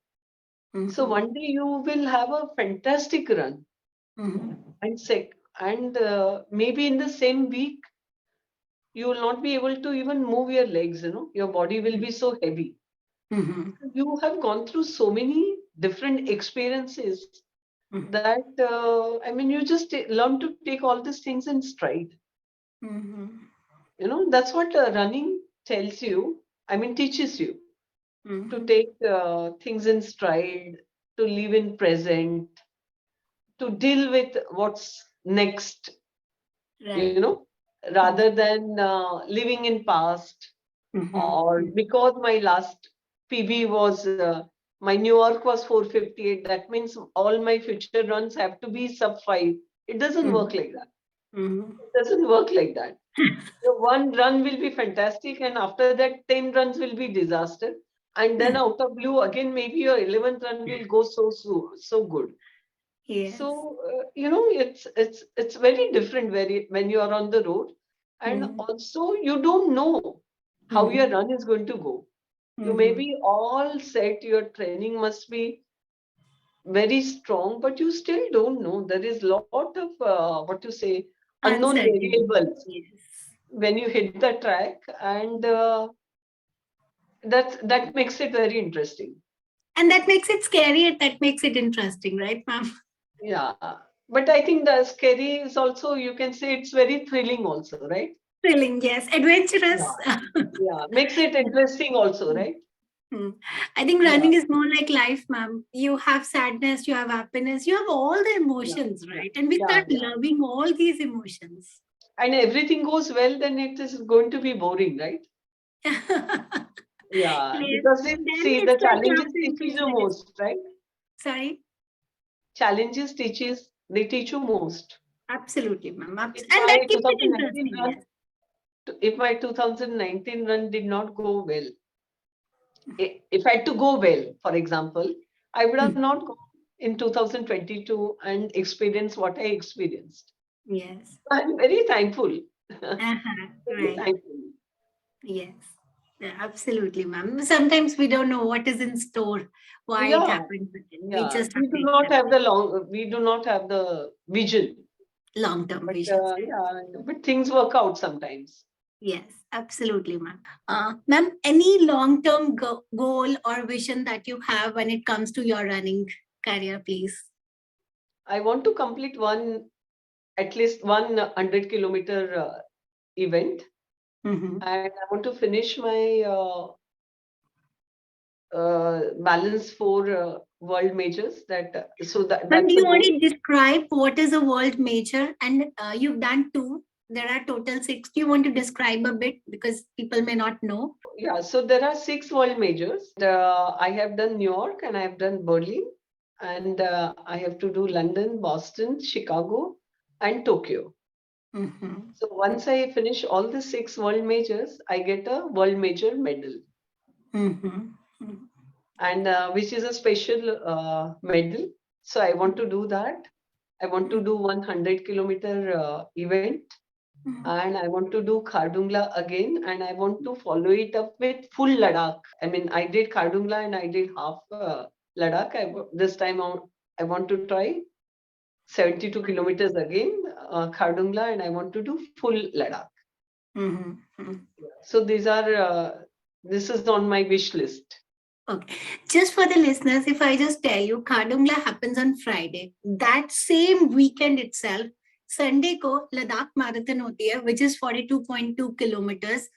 So Mm-hmm. one day you will have a fantastic run, Mm-hmm. and maybe in the same week you will not be able to even move your legs. Your body will be so heavy. Mm-hmm. You have gone through so many different experiences that I mean, you just learn to take all these things in stride. Mm-hmm. That's what running tells you. I mean, teaches you to Mm-hmm. take things in stride, to live in present, to deal with what's next, you Right. know, rather than living in past. Or Mm-hmm. because my last PB was my New York was 4:58, that means all my future runs have to be sub 5. It doesn't work Mm-hmm. like that. Mm-hmm. It doesn't work like that. So one run will be fantastic, and after that, 10 runs will be disaster. And then out of blue, again, maybe your 11th run will go so good. Yes. So it's very different when you are on the road, and Mm-hmm. also you don't know how your Mm-hmm. run is going to go. You may Mm-hmm. be all set, your training must be very strong, but you still don't know. There is lot of what to say, unknown Uncertainty. variables Yes. when you hit the track, and that makes it very interesting. And that makes it scary and that makes it interesting, right, ma'am? Yeah, but I think the scary is also, you can say, it's very thrilling also, right? Thrilling, yes. Yeah, Adventurous. yeah, makes it interesting also, right? Hmm. I think Yeah, running is more like life, ma'am. You have sadness, you have happiness, you have all the yeah, emotions, yeah, right? And we yeah, start yeah. loving all these emotions. And everything goes well, then it is going to be boring, right? Yes. Yeah, Then because see, the it's like you have challenges to teaches increase you the most, distance. right? Sorry. They teach you most. Absolutely, ma'am. If And that my keeps it 2019 interesting, yes. run, if my 2019 run did not go well, if I had to go well, for example, I would have Hmm. not gone in 2022 and experienced what I experienced. Yes. I'm very thankful. Uh-huh. Very Right. thankful. Yes. Yeah, absolutely, ma'am. Sometimes we don't know what is in store, why it Yeah, happened, but we yeah. just have to accept We do not have the vision, long-term but visions. yeah, but things work out sometimes. Yes, absolutely, ma'am. Ma'am, any long-term goal or vision that you have when it comes to your running career, please? I want to complete at least one 100-kilometer event, Mm-hmm. and I want to finish my balance for world majors. Ma'am, do That's a you want goal. to describe what is a world major? And you've done two. There are total six. Do you want to describe a bit because people may not know? Yeah, so there are 6 world majors. I have done New York and I have done Berlin, and I have to do London, Boston, Chicago, and Tokyo. Mm-hmm. So once I finish all the 6 world majors, I get a world major medal, Mm-hmm. and which is a special medal. So I want to do that. I want to do 100-kilometer event, and I want to do Khardungla again, and I want to follow it up with full Ladakh. I mean, I did Khardungla and I did half Ladakh. This time I want to try 72 kilometers again, Khardungla, and I want to do full Ladakh. Mm-hmm. So this is on my wish list. Okay. Just for the listeners, if I just tell you, Khardungla happens on Friday. That same weekend itself, Sunday ko Ladakh Marathon hoti hai, which is 42.2 kilometers.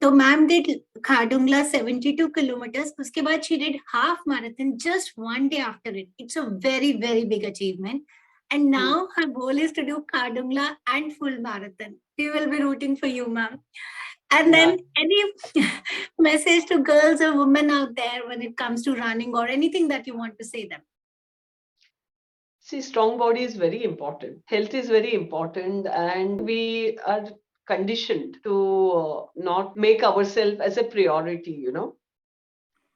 तो ma'am did Khardungla 72 kilometers. उसके बाद she did half marathon just one day after it. It's a very, very big achievement. And now her goal is to do Khardungla and full marathon. We will be rooting for you, ma'am. And Yeah. then any message to girls or women out there when it comes to running or anything that you want to say them? See, strong body is very important. Health is very important, and we are conditioned to not make ourselves as a priority, you know.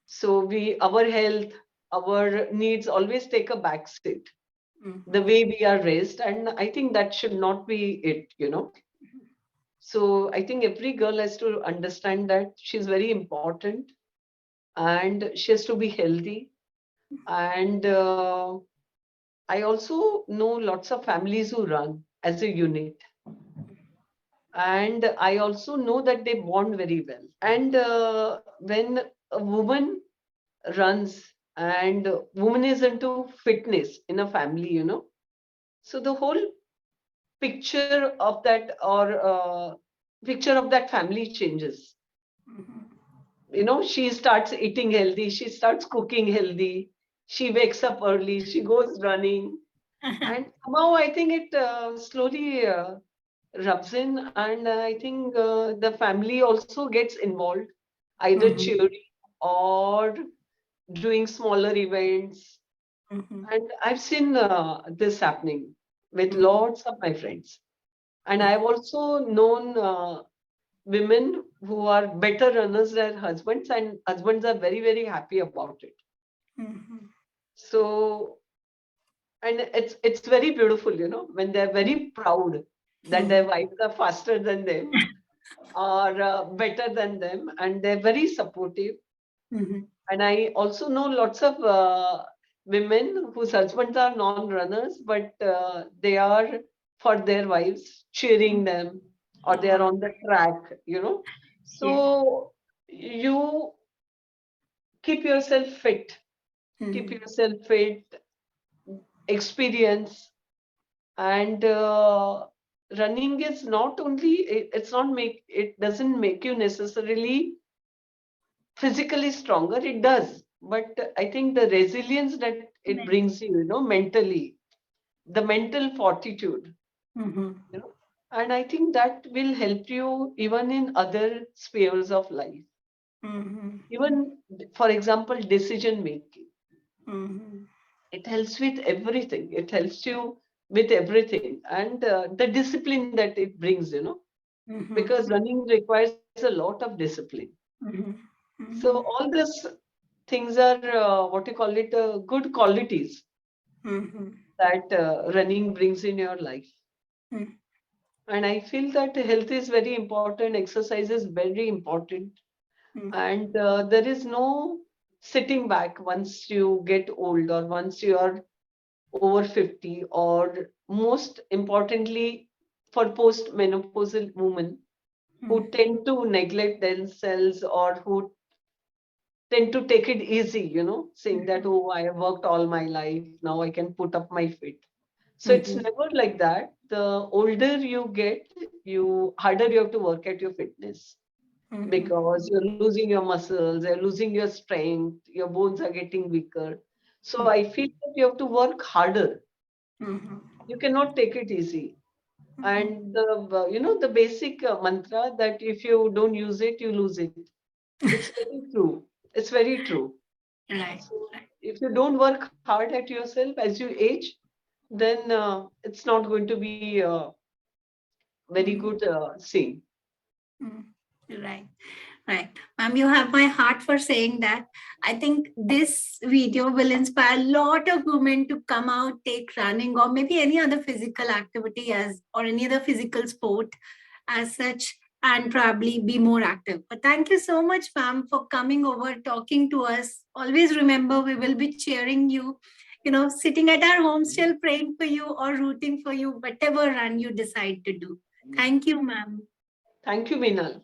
So our health, our needs always take a back seat, the way we are raised, and I think that should not be it, you know. So I think every girl has to understand that she's very important, and she has to be healthy. And I also know lots of families who run as a unit. And I also know that they bond very well. And when a woman runs and woman is into fitness in a family, you know, so the whole picture of that or picture of that family changes. You know, she starts eating healthy, she starts cooking healthy, she wakes up early, she goes running, and somehow I think it slowly rubs in, and I think the family also gets involved, either cheering or doing smaller events. And I've seen this happening with lots of my friends. And I've also known women who are better runners than husbands, and husbands are very, very happy about it. So, and it's very beautiful, you know, when they're very proud that their wives are faster than them or better than them, and they're very supportive. And I also know lots of women whose husbands are non-runners, but they are for their wives, cheering them, or they are on the track, you know. Yes. So you keep yourself fit, keep yourself fit, experience, and running is not only, it doesn't make you necessarily physically stronger, it does, but I think the resilience that it brings you, you know, mentally, the mental fortitude, you know, and I think that will help you even in other spheres of life, even for example decision making. It helps with everything, it helps you with everything, and the discipline that it brings, you know, because running requires a lot of discipline. So all these things are what you call it, good qualities that running brings in your life. And I feel that health is very important, exercise is very important, and there is no sitting back once you get old or once you are over 50, or most importantly for post-menopausal women who tend to neglect themselves or who tend to take it easy, you know, saying that, oh, I have worked all my life, now I can put up my feet. So it's never like that. The older you get, you harder you have to work at your fitness, because you're losing your muscles, you're losing your strength, your bones are getting weaker. So I feel that you have to work harder. You cannot take it easy. And the you know, the basic mantra that if you don't use it, you lose it. It's very true. It's very true. Right. So if you don't work hard at yourself as you age, then it's not going to be very good scene. Right. Right. Ma'am, you have my heart for saying that. I think this video will inspire a lot of women to come out, take running or maybe any other physical activity as or any other physical sport as such, and probably be more active. But thank you so much, ma'am, for coming over, talking to us. Always remember we will be cheering you, sitting at our home still praying for you or rooting for you, whatever run you decide to do. Thank you, ma'am. Thank you, Meenal.